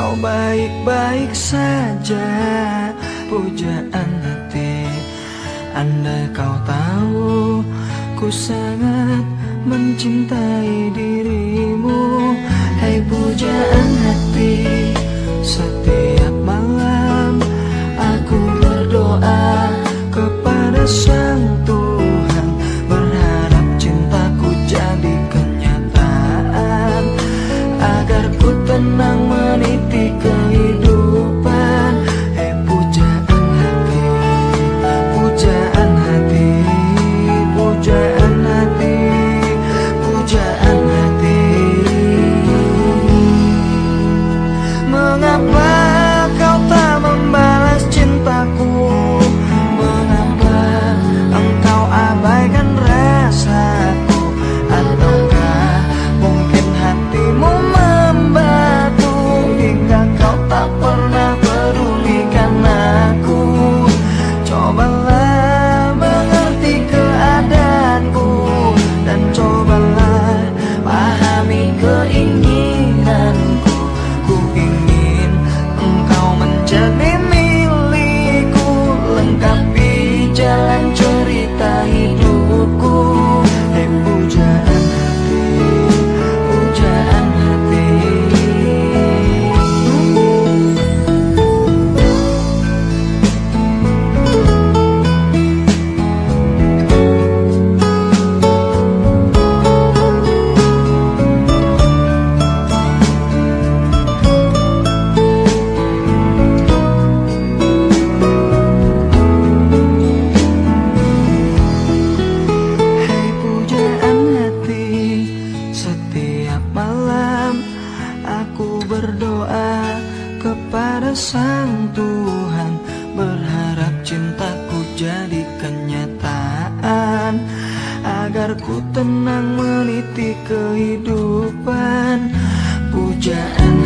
kau baik-baik saja. Pujaan hati, andai kau tahu ku sangat mencintai dirimu. Hai pujaan hati, setiap malam aku berdoa kepada Sang Tuhan, berharap cintaku jadi kenyataan, agar ku tenang meniti kehidupan. Hei pujaan hati, pujaan hati, pujaan hati, pujaan hati. Mengapa kau tak membalas cintaku? Mengapa engkau abaikan rasaku? Ataukah mungkin hatimu membatu hingga kau tak pernah pedulikan aku? Cobalah mengerti keadaanku dan cobalah pahami keinginanku. Ku ingin engkau menjadi milikku, lengkapi jalan cerita hidupku. Hei pujaan hati, pujaan hati. Hai pujaan hati, setiap malam aku berdoa kepada Sang Tuhan, berharap cintaku jadi kenyataan, agar ku tenang meniti kehidupan. Pujaan